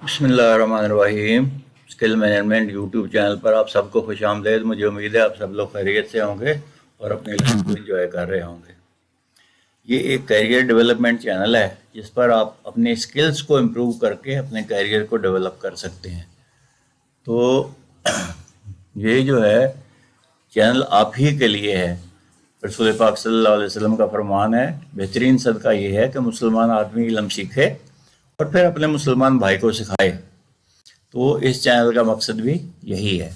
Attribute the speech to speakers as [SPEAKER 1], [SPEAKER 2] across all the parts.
[SPEAKER 1] बिस्मिल्लाहिर्रहमानिर्रहीम। Skill management YouTube channel पर आप सबको खुश आमदेद। मुझे उम्मीद है आप सब लोग खैरियत से होंगे और अपनी लाइफ को एंजॉय कर रहे होंगे। ये एक करियर डेवलपमेंट चैनल है जिस पर आप अपने स्किल्स को इम्प्रूव करके अपने करियर को डेवलप कर सकते हैं। तो ये जो है चैनल आप ही के लिए है। रसूल पाक सल्लल्लाहु अलैहि वसल्लम का फरमान है, बेहतरीन सदका ये है कि मुसलमान आदमी इल्म सीखे और फिर अपने मुसलमान भाई को सिखाए। तो इस चैनल का मकसद भी यही है।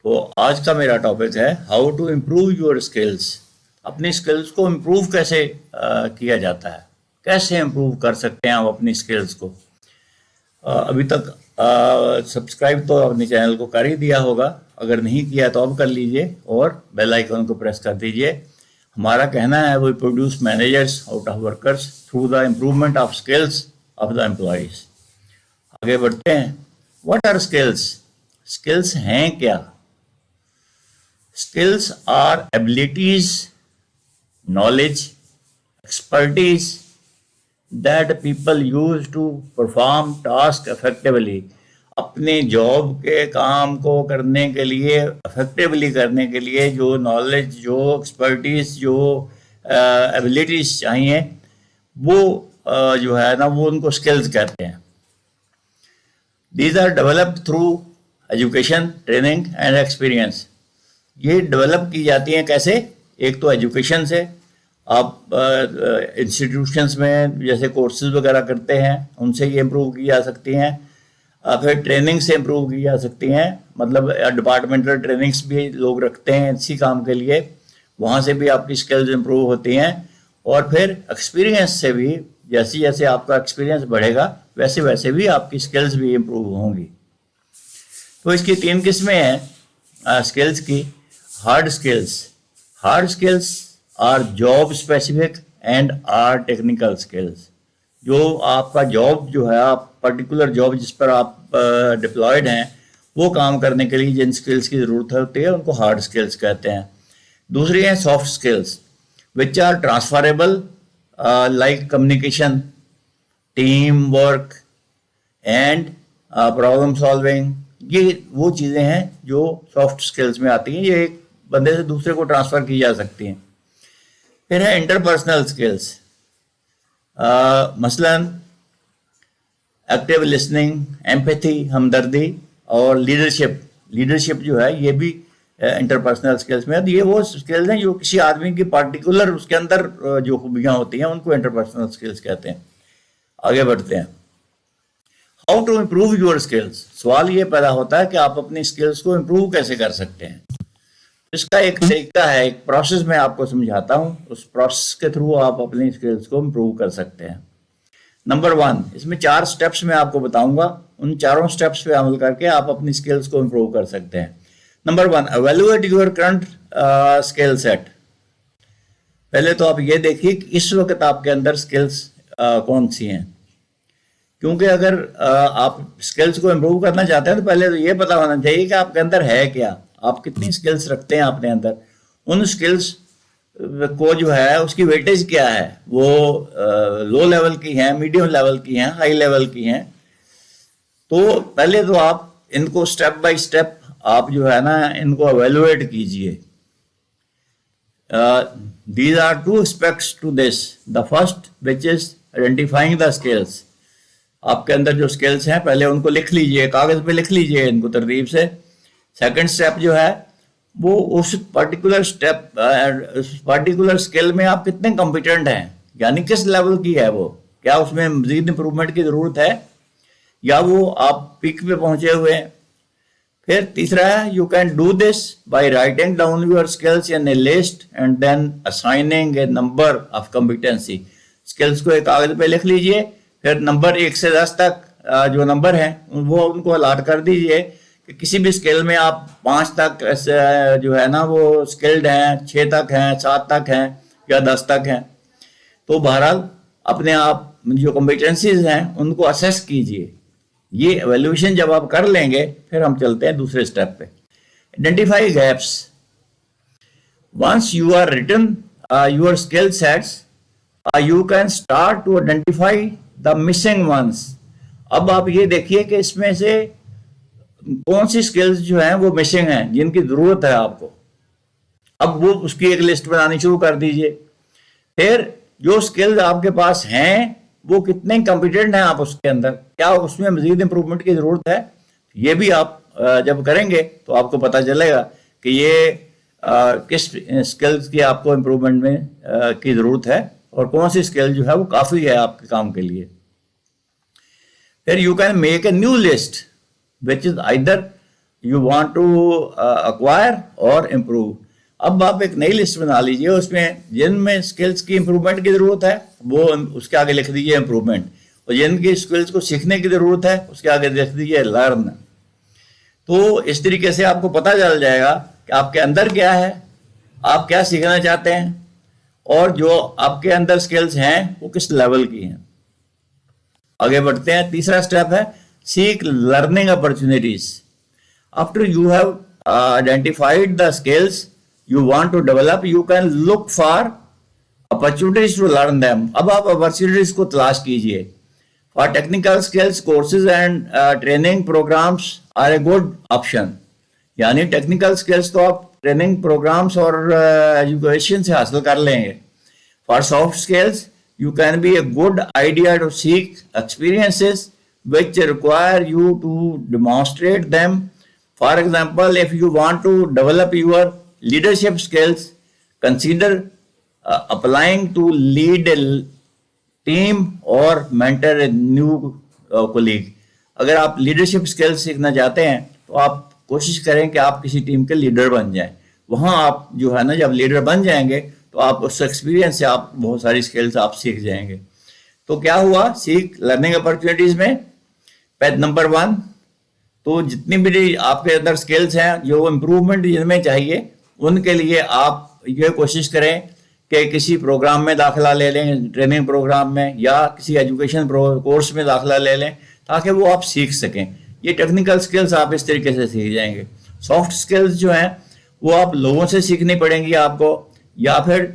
[SPEAKER 1] तो आज का मेरा टॉपिक है how to improve your skills. अपनी स्किल्स को इम्प्रूव कैसे किया जाता है, कैसे इम्प्रूव कर सकते हैं आप अपनी स्किल्स को। अभी तक सब्सक्राइब तो अपने चैनल को कर ही दिया होगा, अगर नहीं किया तो अब कर लीजिए और बेल आइकन को प्रेस कर दीजिए। हमारा कहना है we produce managers out of workers through the improvement of skills of the employees. आगे बढ़ते हैं। What are skills? स्किल्स हैं क्या? Skills are abilities, knowledge, expertise that people use to perform task effectively। अपने जॉब के काम को करने के लिए, इफेक्टिवली करने के लिए जो नॉलेज, जो एक्सपर्टीज, जो एबिलिटीज चाहिए वो जो है ना वो उनको स्किल्स कहते हैं। These are developed through education, training and experience. ये डेवलप की जाती हैं कैसे? एक तो एजुकेशन से, आप इंस्टीट्यूशंस में जैसे कोर्सेज वगैरह करते हैं उनसे ये इम्प्रूव की जा सकती हैं। फिर ट्रेनिंग से इम्प्रूव की जा सकती हैं, मतलब डिपार्टमेंटल ट्रेनिंग्स भी लोग रखते हैं इसी काम के लिए, वहाँ से भी आपकी स्किल्स इम्प्रूव होती हैं। और फिर एक्सपीरियंस से भी, जैसे जैसे आपका एक्सपीरियंस बढ़ेगा वैसे वैसे भी आपकी स्किल्स भी इम्प्रूव होंगी। तो इसकी 3 किस्में हैं स्किल्स की। Hard skills are job specific and are technical skills. जो आपका जॉब जो है, आप पर्टिकुलर जॉब जिस पर आप डिप्लॉयड हैं, वो काम करने के लिए जिन स्किल्स की ज़रूरत होती है उनको हार्ड स्किल्स कहते हैं। दूसरी हैं soft skills which are transferable, like communication, team work and problem solving. ये वो चीज़ें हैं जो सॉफ्ट स्किल्स में आती हैं, ये एक बंदे से दूसरे को ट्रांसफ़र की जा सकती हैं। फिर है इंटरपर्सनल स्किल्स, मसलन एक्टिव लिसनिंग, एम्पैथी, हमदर्दी और लीडरशिप जो है ये भी इंटरपर्सनल स्किल्स में। ये वो स्किल्स हैं जो किसी आदमी की पार्टिकुलर उसके अंदर जो खूबियाँ होती हैं उनको इंटरपर्सनल स्किल्स कहते हैं। आगे बढ़ते हैं। How to improve your skills. सवाल ये पैदा होता है कि आप अपनी स्किल्स को इम्प्रूव कैसे कर सकते हैं। इसका एक तरीका है, एक प्रोसेस मैं आपको समझाता हूँ, उस प्रोसेस के थ्रू आप अपनी स्किल्स को इम्प्रूव कर सकते हैं। नंबर 1, इसमें 4 स्टेप्स मैं आपको बताऊंगा, उन चारों स्टेप्स पे अमल करके आप अपनी स्किल्स को इम्प्रूव कर सकते हैं। Number 1, evaluate your current skill set. पहले तो आप ये देखिए कि इस वक्त आपके अंदर स्किल्स कौन सी हैं, क्योंकि अगर आप स्किल्स को इम्प्रूव करना चाहते हैं तो पहले तो ये पता होना चाहिए कि आपके अंदर है क्या, आप कितनी स्किल्स रखते हैं अपने अंदर। उन स्किल्स को जो है उसकी वेटेज क्या है, वो लो लेवल की हैं, मीडियम लेवल की हैं, हाई लेवल की हैं। तो पहले तो आप इनको स्टेप बाय स्टेप आप जो है ना इनको एवेल्युएट कीजिए। These are 2 aspects to this. The first which is identifying the skills. आपके अंदर जो स्किल्स हैं पहले उनको लिख लीजिए, कागज पे लिख लीजिए इनको तरतीब से। सेकंड स्टेप जो है वो उस पर्टिकुलर स्किल में आप कितने कॉम्पिटेंट हैं, यानी किस लेवल की है वो, क्या उसमें मजीद इंप्रूवमेंट की ज़रूरत है या वो आप पीक पे पहुंचे हुए हैं। फिर तीसरा है you can do this by writing down your skills in a list and then assigning a number of competency. Skills को एक कागज पे लिख लीजिए, फिर नंबर 1 से 10 तक जो नंबर हैं वो उनको अलाट कर दीजिए कि किसी भी स्किल में आप 5 तक जो है ना वो स्किल्ड हैं, 6 तक हैं, 7 तक हैं या 10 तक हैं। तो बहरहाल अपने आप जो कॉम्पिटेंसीज हैं उनको असेस कीजिए। ये एवेल्यूएशन जब आप कर लेंगे फिर हम चलते हैं दूसरे स्टेप पे। Identify gaps. Once you are written your skill sets, you can start to identify the missing ones। अब आप ये देखिए कि इसमें से कौन सी स्किल्स जो हैं वो मिसिंग हैं, जिनकी जरूरत है आपको। अब वो उसकी एक लिस्ट बनानी शुरू कर दीजिए। फिर जो स्किल्स आपके पास हैं वो कितने कॉम्पिटेंट हैं आप उसके अंदर, क्या उसमें मजीद इंप्रूवमेंट की जरूरत है, ये भी आप जब करेंगे तो आपको पता चलेगा कि ये किस स्किल्स की आपको इम्प्रूवमेंट में की ज़रूरत है और कौन सी स्किल जो है वो काफ़ी है आपके काम के लिए। फिर you can make a new list which is either you want to acquire or improve. अब आप एक नई लिस्ट बना लीजिए, उसमें जिनमें स्किल्स की इम्प्रूवमेंट की ज़रूरत है वो उसके आगे लिख दीजिए इम्प्रूवमेंट, और जिनकी स्किल्स को सीखने की ज़रूरत है उसके आगे लिख दीजिए लर्न। तो इस तरीके से आपको पता चल जाएगा कि आपके अंदर क्या है, आप क्या सीखना चाहते हैं, और जो आपके अंदर स्किल्स हैं वो किस लेवल की हैं। आगे बढ़ते हैं। तीसरा स्टेप है seek learning opportunities. After you have identified the skills you want to develop, you can look for opportunities to learn them। अब आप opportunities को तलाश कीजिए। For technical skills courses and training programs are a good option। यानी technical skills तो आप training programmes और education से हासिल कर लेंगे। For soft skills you can be a good idea to seek experiences which require you to demonstrate them। For example, if you want to develop your leadership skills, consider applying to lead a team or mentor a new colleague। अगर आप leadership skills सीखना चाहते हैं तो आप कोशिश करें कि आप किसी टीम के लीडर बन जाएं। वहाँ आप जो है ना, जब लीडर बन जाएंगे तो आप उस एक्सपीरियंस से आप बहुत सारी स्किल्स आप सीख जाएंगे। तो क्या हुआ, सीख लर्निंग अपॉर्चुनिटीज में पैद नंबर 1, तो जितनी भी आपके अंदर स्किल्स हैं जो इम्प्रूवमेंट जिनमें चाहिए उनके लिए आप ये कोशिश करें कि किसी प्रोग्राम में दाखिला ले लें, ट्रेनिंग प्रोग्राम में या किसी एजुकेशन कोर्स में दाखिला ले लें, ताकि वो आप सीख सकें। ये टेक्निकल स्किल्स आप इस तरीके से सीख जाएंगे। सॉफ्ट स्किल्स जो हैं वो आप लोगों से सीखनी पड़ेंगी आपको, या फिर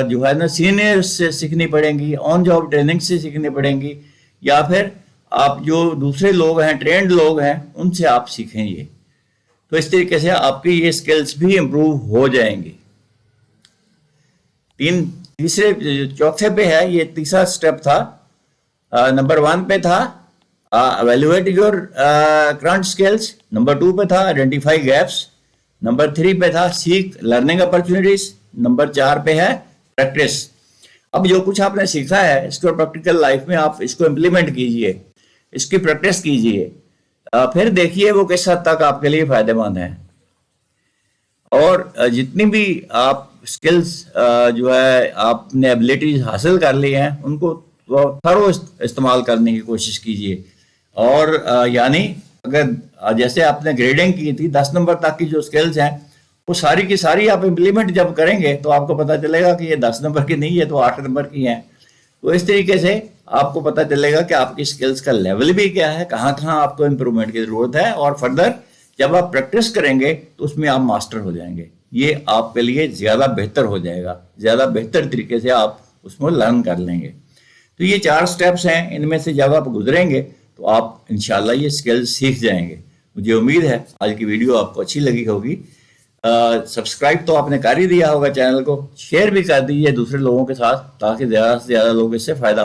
[SPEAKER 1] जो है ना सीनियर से सीखनी पड़ेंगी, ऑन जॉब ट्रेनिंग से सीखनी पड़ेंगी, या फिर आप जो दूसरे लोग हैं, ट्रेंड लोग हैं, उनसे आप सीखें ये। तो इस तरीके से आपकी ये स्किल्स भी इम्प्रूव हो जाएंगी। चौथे पे है, ये तीसरा स्टेप था। नंबर 1 पे था evaluate your current skills, number 2 पे था आइडेंटिफाई गैप्स, नंबर 3 पे था सीक लर्निंग अपॉर्चुनिटीज, नंबर 4 पे है प्रैक्टिस। अब जो कुछ आपने सीखा है इसको प्रैक्टिकल लाइफ में आप इसको इम्प्लीमेंट कीजिए, इसकी प्रैक्टिस कीजिए, फिर देखिए वो किस हद तक आपके लिए फायदेमंद है। और जितनी भी आप स्किल्स जो है आपने एबिलिटीज हासिल कर ली हैं उनको थरो इस्तेमाल करने की कोशिश कीजिए। और यानी अगर जैसे आपने ग्रेडिंग की थी 10 नंबर तक की जो स्किल्स हैं वो सारी की सारी आप इम्प्लीमेंट जब करेंगे तो आपको पता चलेगा कि ये 10 नंबर की नहीं है तो 8 नंबर की हैं। तो इस तरीके से आपको पता चलेगा कि आपकी स्किल्स का लेवल भी क्या है, कहाँ कहाँ आपको इम्प्रूवमेंट की ज़रूरत है, और फर्दर जब आप प्रैक्टिस करेंगे तो उसमें आप मास्टर हो जाएंगे। ये आपके लिए ज़्यादा बेहतर हो जाएगा, ज़्यादा बेहतर तरीके से आप उसमें लर्न कर लेंगे। तो ये 4 स्टेप्स हैं, इनमें से जब आप गुजरेंगे तो आप इंशाल्लाह ये स्किल्स सीख जाएंगे। मुझे उम्मीद है आज की वीडियो आपको अच्छी लगी होगी। सब्सक्राइब तो आपने कर ही दिया होगा चैनल को, शेयर भी कर दीजिए दूसरे लोगों के साथ ताकि ज़्यादा से ज़्यादा लोग इससे फ़ायदा